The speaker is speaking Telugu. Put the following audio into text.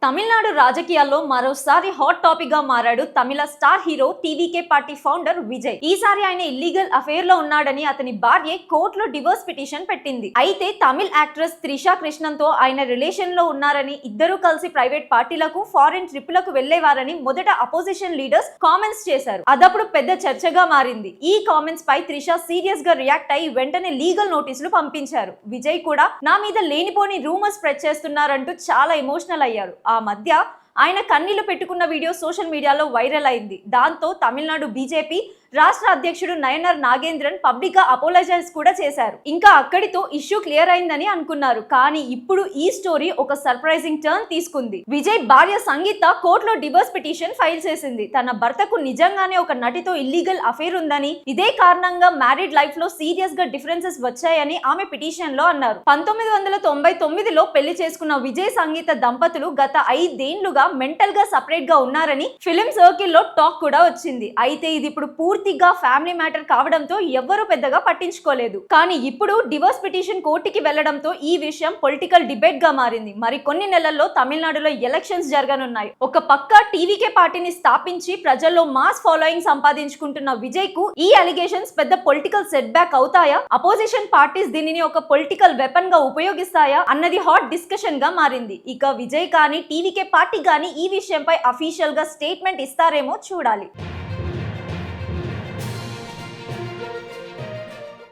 తమిళనాడు రాజకీయాల్లో మరోసారి హాట్ టాపిక్ గా మారాడు Tamil star hero TVK party founder Vijay. ఈసారి ఆయన ఇల్లీగల్ అఫేర్ లో ఉన్నాడని అతని భార్య కోర్టులో డివోర్స్ పిటిషన్ పెట్టింది. అయితే తమిళ్ యాక్ట్రెస్ త్రిషా కృష్ణన్ తో ఆయన రిలేషన్ లో ఉన్నారని, ఇద్దరు కలిసి ప్రైవేట్ పార్టీలకు, ఫారెన్ ట్రిప్లకు వెళ్లేవారని మొదట అపోజిషన్ లీడర్స్ కామెంట్స్ చేశారు. అదప్పుడు పెద్ద చర్చగా మారింది. ఈ కామెంట్స్ పై త్రిషా సీరియస్ గా రియాక్ట్ అయి వెంటనే లీగల్ నోటీసులు పంపించారు. విజయ్ కూడా నా మీద లేనిపోని రూమర్స్ స్ప్రెడ్ చేస్తున్నారంటూ చాలా ఎమోషనల్ అయ్యారు. ఆ మధ్య ఆయన కన్నీళ్లు పెట్టుకున్న వీడియో సోషల్ మీడియాలో వైరల్ అయింది. దాంతో తమిళనాడు బీజేపీ రాష్ట్ర అధ్యక్షుడు నయనర్ నాగేంద్రన్ పబ్లిక్ గా అపోలజైజ్ కూడా చేశారు. ఇంకా అక్కడితో ఇష్యూ క్లియర్ అయిందని అనుకున్నారు. కానీ ఇప్పుడు ఈ స్టోరీ ఒక సర్ప్రైజింగ్ టర్న్ తీసుకుంది. విజయ్ భార్య సంగీత కోర్టులో డివోర్స్ పిటిషన్ ఫైల్ చేసింది. తన భర్తకు నిజంగానే ఒక నటితో ఇల్లీగల్ అఫేర్ ఉందని, ఇదే కారణంగా మ్యారీడ్ లైఫ్ లో సీరియస్ గా డిఫరెన్సెస్ వచ్చాయని ఆమె పిటిషన్ లో అన్నారు. 1999లో పెళ్లి చేసుకున్న విజయ్ సంగీత దంపతులు గత 5 ఏళ్లుగా మెంటల్ గా సపరేట్ గా ఉన్నారని ఫిలిం సర్కిల్ లో టాక్ కూడా వచ్చింది. అయితే ఇది ఇప్పుడు పూర్తిగా ఫ్యామిలీ మ్యాటర్ కావడంతో ఎవ్వరూ పెద్దగా పట్టించుకోలేదు. కానీ ఇప్పుడు డివోర్స్ పిటిషన్ కోర్టుకి వెళ్లడంతో ఈ విషయం పొలిటికల్ డిబేట్ గా మారింది. మరి కొన్ని నెలల్లో తమిళనాడులో ఎలక్షన్స్ జరగనున్నాయి. ఒక పక్క టీవీకే పార్టీని స్థాపించి ప్రజల్లో మాస్ ఫాలోయింగ్ సంపాదించుకుంటున్న విజయ్ కు ఈ అలిగేషన్స్ పెద్ద పొలిటికల్ సెట్ బ్యాక్ అవుతాయా, అపోజిషన్ పార్టీస్ దీనిని ఒక పొలిటికల్ వెపన్ గా ఉపయోగిస్తాయా అన్నది హాట్ డిస్కషన్ గా మారింది. ఇక విజయ్ కానీ టీవీకే పార్టీ కానీ ఈ విషయంపై అఫీషియల్ గా స్టేట్మెంట్ ఇస్తారేమో చూడాలి.